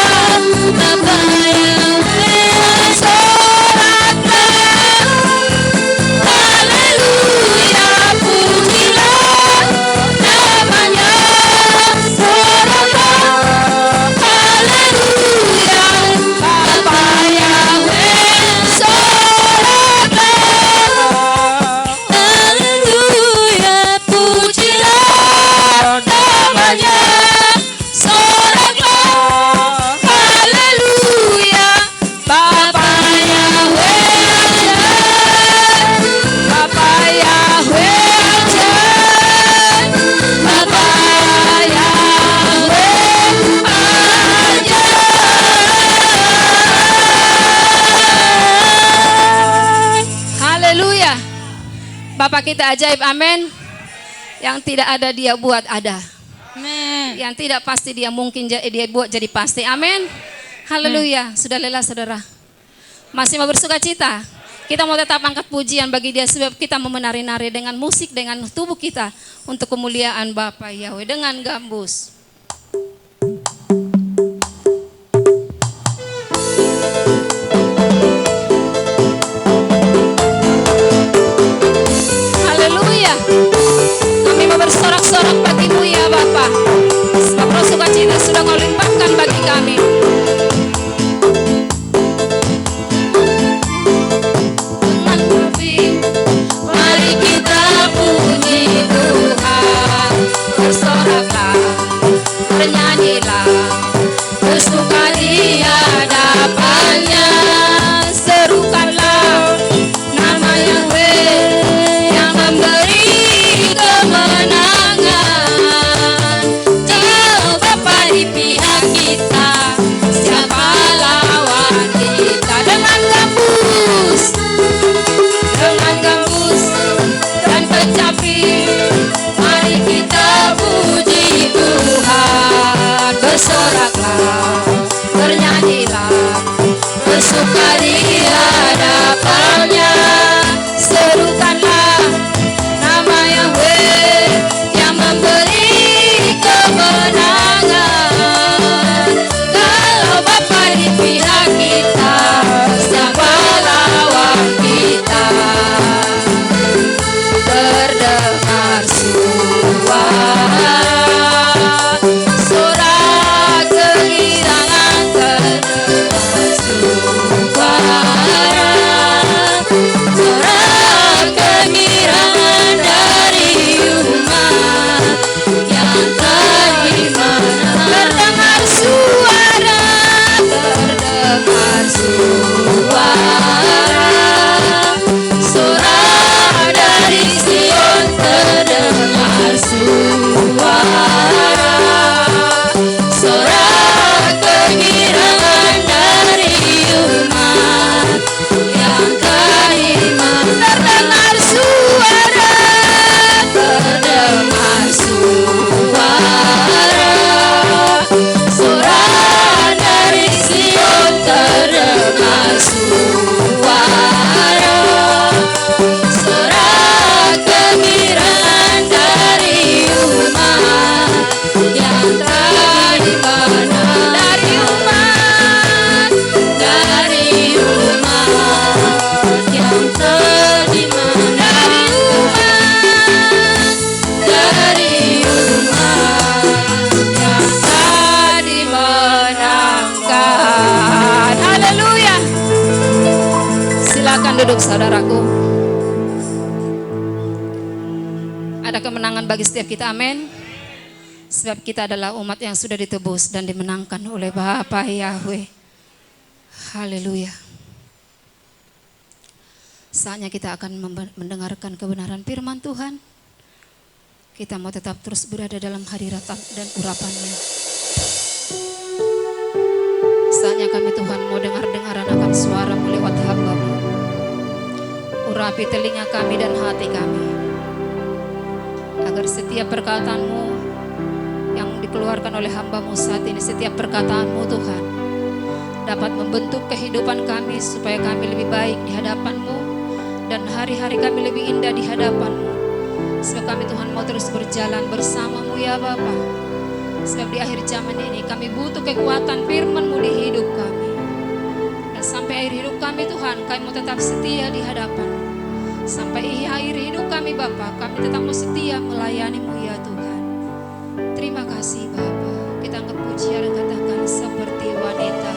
Bapa Yahweh. Soraklah, haleluya, pujilah namanya. Soraklah, haleluya, Bapa Yahweh. Soraklah, haleluya, pujilah namanya. Soraklah, haleluya, Bapa Yahweh. Bapa Yahweh, Bapa Yahweh aja. Haleluya. Bapa kita ajaib, amin. Yang tidak ada Dia buat ada. Amin. Yang tidak pasti Dia mungkin Dia buat jadi pasti. Amin. Haleluya. Sudah lelah saudara? Masih mau bersuka cita? Kita mau tetap angkat pujian bagi Dia sebab kita mau menari-nari dengan musik, dengan tubuh kita untuk kemuliaan Bapa Yahweh dengan gambus. Haleluya. Kami mau bersorak-sorak bagi-Mu ya Bapa. Sebab roh sukacita sudah Kau limpahkan bagi kami. Dengan hati, mari kita puji Tuhan. Bersoraklah, di hadapannya. Serukanlah nama Yahweh yang memberi kemenangan. Jauh Bapa di pihak kita, siapa lawan kita? Dengan gambus dan kecapi, mari kita puji Tuhan. Bersoraklah, bernyanyilah, bersuka di hadapannya. Serukanlah nama Yahweh yang memberi kemenangan. Kalau Bapa di pihak kita, siapa lawan kita? Terdengar suara sorak kegirangan, terdengar suara sorak kegirangan dari umat yang terima. Terdengar suara sorak dari Sion, terdengar suara sorak kegirangan dari umat yang beriman. Terdengar suara sorak dari Sion, terdengar suara sorak kegirangan dari umat yang beriman. Dari umat yang beriman. Dari umat yang dimenangkan. Haleluya. Silakan duduk saudaraku. Ada kemenangan bagi setiap kita, amin. Sebab kita adalah umat yang sudah ditebus dan dimenangkan oleh Bapa Yahweh. Haleluya. Saatnya kita akan mendengarkan kebenaran firman Tuhan. Kita mau tetap terus berada dalam hadirat dan urapannya. Saatnya kami Tuhan mau dengar-dengaran akan suara-Mu lewat hamba-Mu. Urapi telinga kami dan hati kami, agar setiap perkataan-Mu yang dikeluarkan oleh hamba-Mu saat ini, setiap perkataan-Mu Tuhan, dapat membentuk kehidupan kami supaya kami lebih baik di hadapan-Mu dan hari-hari kami lebih indah di hadapan-Mu. Sebab kami Tuhan mau terus berjalan bersama-Mu ya Bapa. Sebab di akhir zaman ini kami butuh kekuatan firman-Mu di hidup kami. Dan sampai akhir hidup kami Tuhan, kami mau tetap setia di hadapan-Mu. Sampai akhir hidup kami Bapa, kami tetap mau setia melayani-Mu ya Tuhan. Terima kasih Bapa. Kita angkat pujian dan katakan seperti wanita.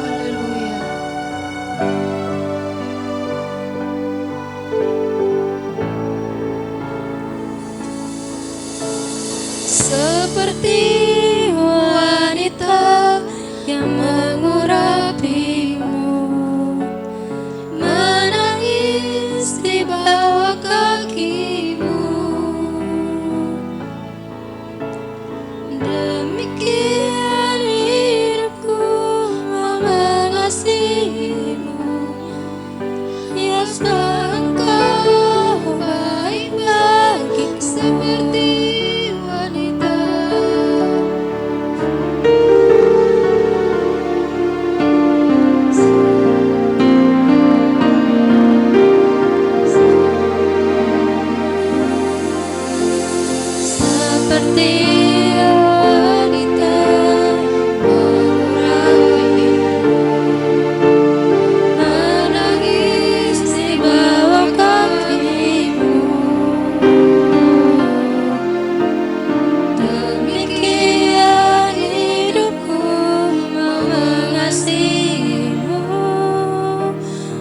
Haleluya. Seperti wanita yang mengurapimu, menangis di bawah kakimu. Demikian hidupku mengasihimu, Yesus Engkau baik bagiku. Seperti wanita. Seperti wanita mengurapimu, menangis di bawah kakimu. Demikian hidupku mengasihimu,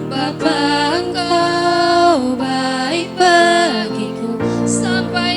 Bapa Engkau baik bagiku. Sampai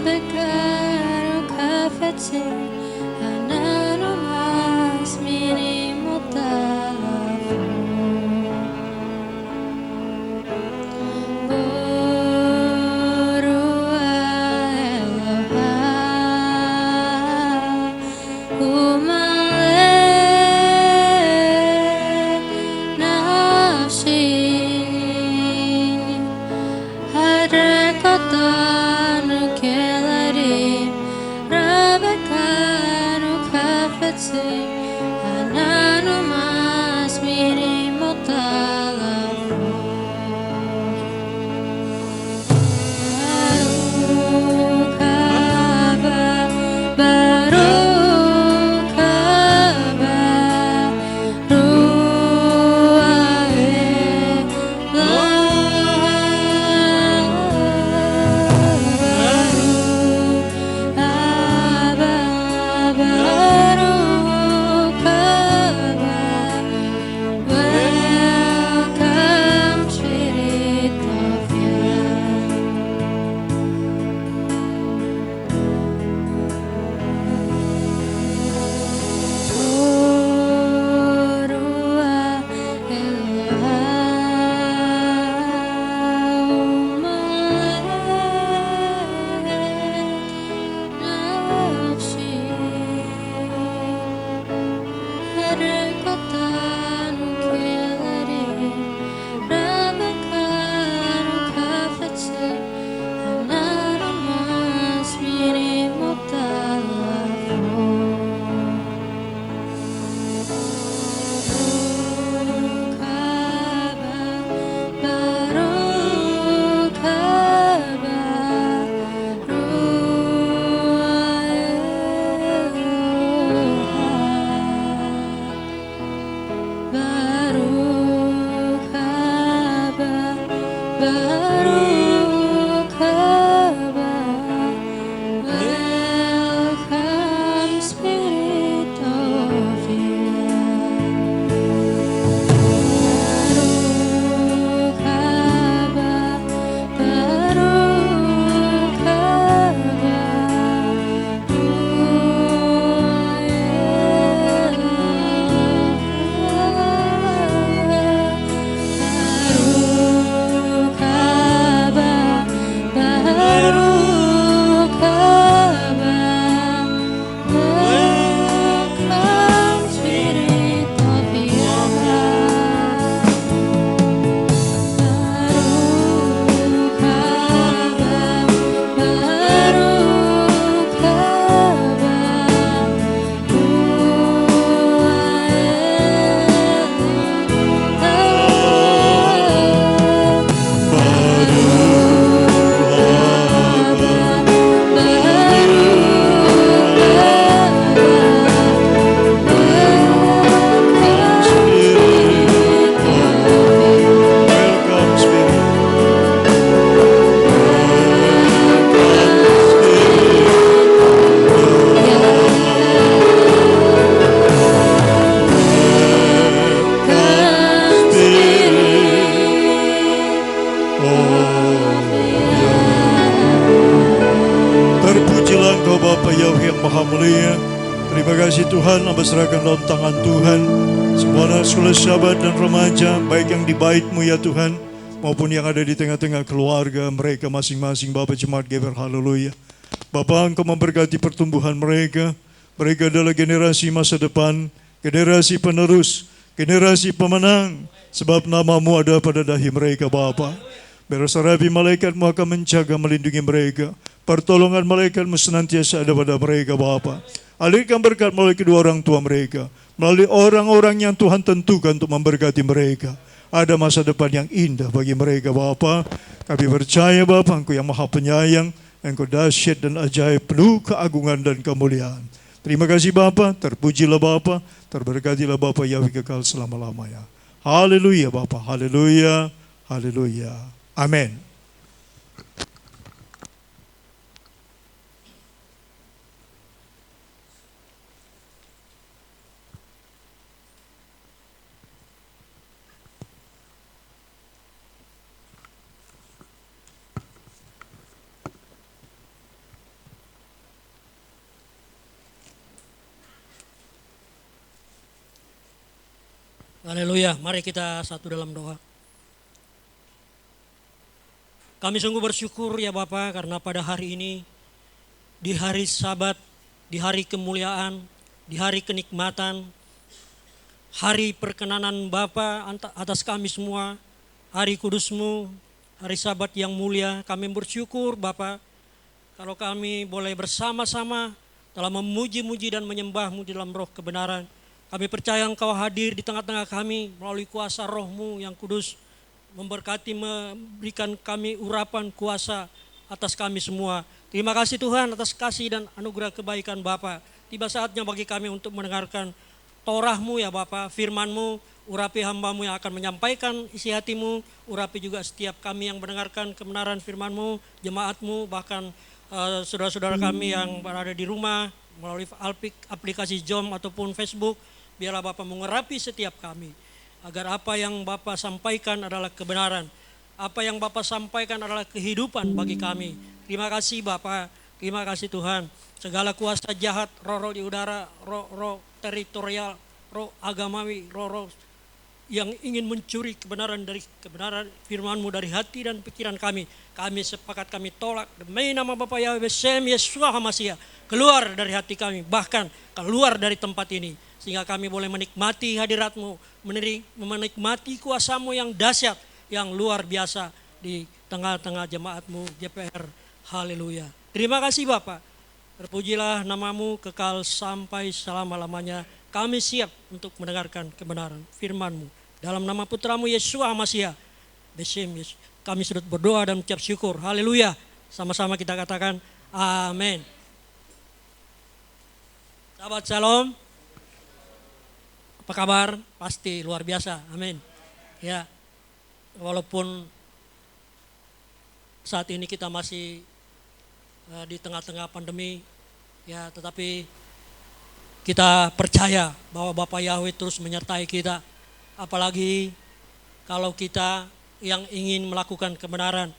Rabekaro kafetse Anano mas minimo talafo Borua Eloha Umalet nafsi Hadrakotanu kelari Rabekanu kafetse Ananu mas minimo talafo Baruch haba Baruch haba Ruach Elohim Haba Baruch haba Welcome Spirit of Yah Borua Elohim nafsi Hadrakotanu kelari Rabekanu kafetse Ananu mas minimo talafo Baruch haba Baruch haba Ruach Elohim Baruch haba Baruch haba Welcome Spirit of Yah Baruch haba Baruch haba Baruch haba Baruch haba Welcome Spirit of Yah Baruch haba Baruch haba Welcome Spirit. Terpujilah Engkau Bapa Yahweh yang Maha Mulia. Terima kasih Tuhan, hamba serahkan dalam tangan Tuhan semua anak sekolah sahabat dan remaja, baik yang di bait-Mu ya Tuhan, maupun yang ada di tengah-tengah keluarga mereka masing-masing. Bapa Jemaat Geber, haleluya. Bapa, Engkau memberkati pertumbuhan mereka. Mereka adalah generasi masa depan, generasi penerus, generasi pemenang, sebab nama-Mu ada pada dahi mereka Bapa. Berasarabi malaikat-Mu akan menjaga melindungi mereka. Pertolongan malaikat-Mu senantiasa ada pada mereka Bapa. Alirkan berkat melalui kedua orang tua mereka, melalui orang-orang yang Tuhan tentukan untuk memberkati mereka. Ada masa depan yang indah bagi mereka Bapa. Kami percaya Bapa, Engkau yang Maha Penyayang, Engkau dahsyat dan ajaib, penuh keagungan dan kemuliaan. Terima kasih Bapa, terpujilah Bapa, terberkatilah Bapa Yahweh kekal selama-lamanya. Haleluya Bapa, haleluya, haleluya. Amin. Haleluya, mari kita satu dalam doa. Kami sungguh bersyukur ya Bapa karena pada hari ini, di hari Sabat, di hari kemuliaan, di hari kenikmatan, hari perkenanan Bapa atas kami semua, hari kudus-Mu, hari Sabat yang mulia, kami bersyukur Bapa kalau kami boleh bersama-sama dalam memuji-muji dan menyembah-Mu di dalam roh kebenaran. Kami percaya Engkau hadir di tengah-tengah kami melalui kuasa roh-Mu yang kudus, memberkati, memberikan kami urapan kuasa atas kami semua. Terima kasih Tuhan atas kasih dan anugerah kebaikan Bapa. Tiba saatnya bagi kami untuk mendengarkan Torah-Mu ya Bapa, firman-Mu, urapi hamba-Mu yang akan menyampaikan isi hati-Mu, urapi juga setiap kami yang mendengarkan kebenaran firman-Mu, jemaat-Mu, bahkan saudara-saudara kami yang berada di rumah melalui aplikasi Zoom ataupun Facebook. Biarlah Bapa mengurapi setiap kami, agar apa yang Bapa sampaikan adalah kebenaran, apa yang Bapa sampaikan adalah kehidupan bagi kami. Terima kasih Bapa, terima kasih Tuhan. Segala kuasa jahat, roh-roh di udara, roh-roh teritorial, roh agamawi, roh-roh yang ingin mencuri kebenaran dari kebenaran firman-Mu dari hati dan pikiran kami sepakat kami tolak demi nama Bapa Yahweh Besem Yesua HaMasiah, keluar dari hati kami, bahkan keluar dari tempat ini, sehingga kami boleh menikmati hadirat-Mu, menikmati kuasa-Mu yang dahsyat, yang luar biasa di tengah-tengah jemaat-Mu JPR. Haleluya. Terima kasih Bapa. Terpujilah nama-Mu kekal sampai selama-lamanya. Kami siap untuk mendengarkan kebenaran firman-Mu. Dalam nama Putra-Mu Yesua HaMasiah, Besem Yesus, kami sudah berdoa dan mengucap syukur. Haleluya. Sama-sama kita katakan amin. Sahabat Shalom, apa kabar? Pasti luar biasa. Amin. Ya, walaupun saat ini kita masih di tengah-tengah pandemi, ya, tetapi kita percaya bahwa Bapa Yahweh terus menyertai kita. Apalagi kalau kita yang ingin melakukan kebenaran,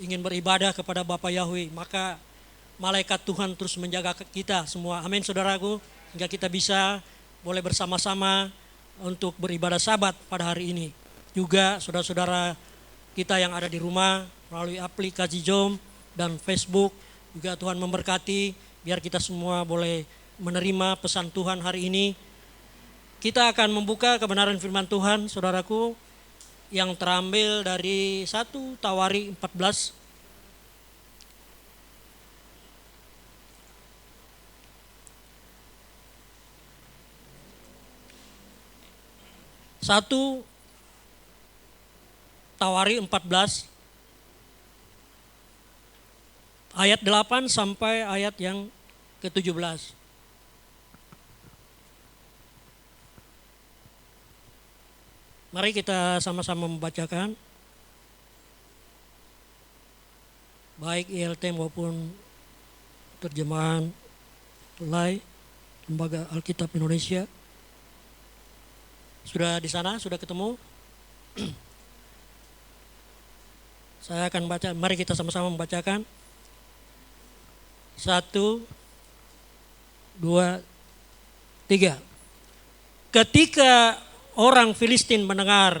ingin beribadah kepada Bapa Yahweh, maka malaikat Tuhan terus menjaga kita semua. Amin saudaraku, hingga kita bisa boleh bersama-sama untuk beribadah Sabat pada hari ini. Juga saudara-saudara kita yang ada di rumah melalui aplikasi Zoom dan Facebook, juga Tuhan memberkati, biar kita semua boleh menerima pesan Tuhan hari ini. Kita akan membuka kebenaran firman Tuhan, saudaraku, yang terambil dari 1 Tawari 14. Satu Tawari 14 ayat 8 sampai ayat yang ke-17. Mari kita sama-sama membacakan, baik ILT maupun terjemahan Tulai Lembaga Alkitab Indonesia. Sudah di sana, sudah ketemu? Saya akan baca, mari kita sama-sama membacakan. 1, 2, 3. Ketika orang Filistin mendengar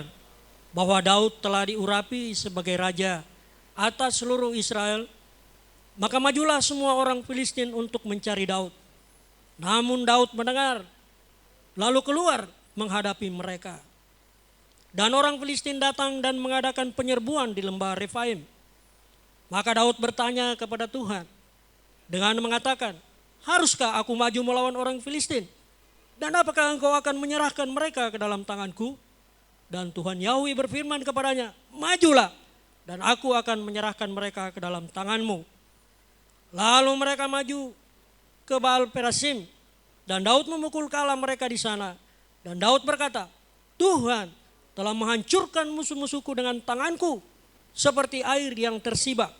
bahwa Daud telah diurapi sebagai raja atas seluruh Israel, maka majulah semua orang Filistin untuk mencari Daud. Namun Daud mendengar, lalu keluar menghadapi mereka. Dan orang Filistin datang dan mengadakan penyerbuan di lembah Refaim. Maka Daud bertanya kepada Tuhan dengan mengatakan, haruskah aku maju melawan orang Filistin? Dan apakah engkau akan menyerahkan mereka ke dalam tanganku? Dan Tuhan Yahweh berfirman kepadanya, majulah dan aku akan menyerahkan mereka ke dalam tanganmu. Lalu mereka maju ke Baal Perasim dan Daud memukul kala mereka di sana. Dan Daud berkata, Tuhan telah menghancurkan musuh-musuhku dengan tanganku seperti air yang tersibak.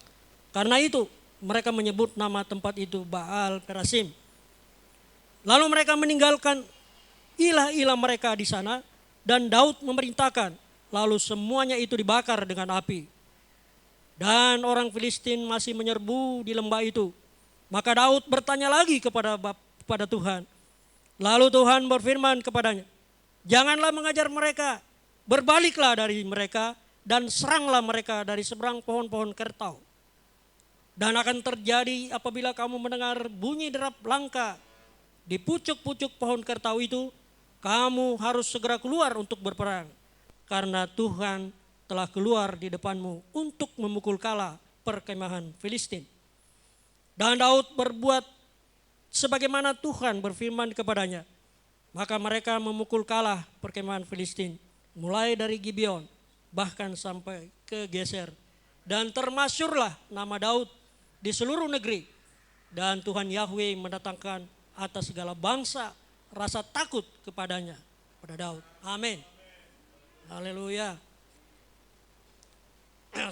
Karena itu mereka menyebut nama tempat itu Baal Perasim. Lalu mereka meninggalkan ilah-ilah mereka di sana dan Daud memerintahkan, lalu semuanya itu dibakar dengan api. Dan orang Filistin masih menyerbu di lembah itu. Maka Daud bertanya lagi kepada Tuhan. Lalu Tuhan berfirman kepadanya, Janganlah mengajar mereka, berbaliklah dari mereka dan seranglah mereka dari seberang pohon-pohon kertau. Dan akan terjadi apabila kamu mendengar bunyi derap langka di pucuk-pucuk pohon kertau itu, kamu harus segera keluar untuk berperang. Karena Tuhan telah keluar di depanmu untuk memukul kalah perkemahan Filistin. Dan Daud berbuat sebagaimana Tuhan berfirman kepadanya. Maka mereka memukul kalah perkemahan Filistin. Mulai dari Gibeon bahkan sampai ke Geser. Dan termasyurlah nama Daud di seluruh negeri. Dan Tuhan Yahweh mendatangkan atas segala bangsa rasa takut kepadanya, pada Daud. Amin. Haleluya.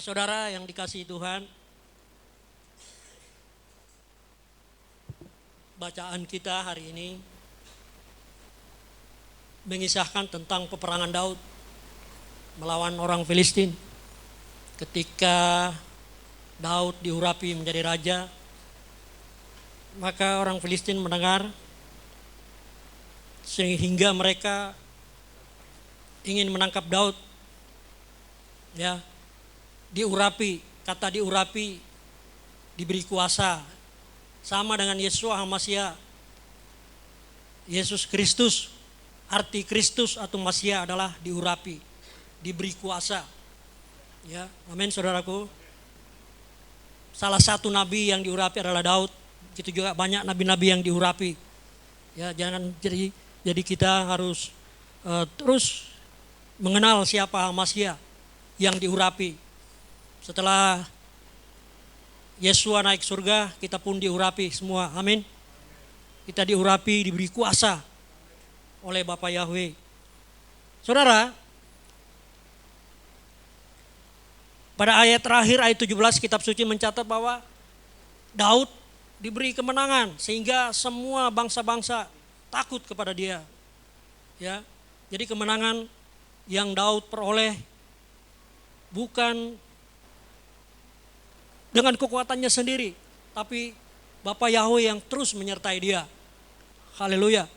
Saudara yang dikasihi Tuhan, bacaan kita hari ini mengisahkan tentang peperangan Daud melawan orang Filistin. Ketika Daud diurapi menjadi raja, maka orang Filistin mendengar sehingga mereka ingin menangkap Daud. Ya, diurapi, kata diurapi diberi kuasa, sama dengan Yesua HaMasyiah. Yesus Kristus, arti Kristus atau Masyiah adalah diurapi, diberi kuasa. Ya, amin saudaraku. Salah satu nabi yang diurapi adalah Daud. Itu juga banyak nabi-nabi yang diurapi. Ya, jangan jadi kita harus terus mengenal siapa HaMasyiah yang diurapi. Setelah Yesua naik surga, kita pun diurapi semua. Amin. Kita diurapi, diberi kuasa oleh Bapa Yahweh. Saudara, pada ayat terakhir, ayat 17 kitab suci mencatat bahwa Daud diberi kemenangan sehingga semua bangsa-bangsa takut kepada dia. Ya. Jadi kemenangan yang Daud peroleh bukan dengan kekuatannya sendiri, tapi Bapa Yahweh yang terus menyertai dia. Haleluya.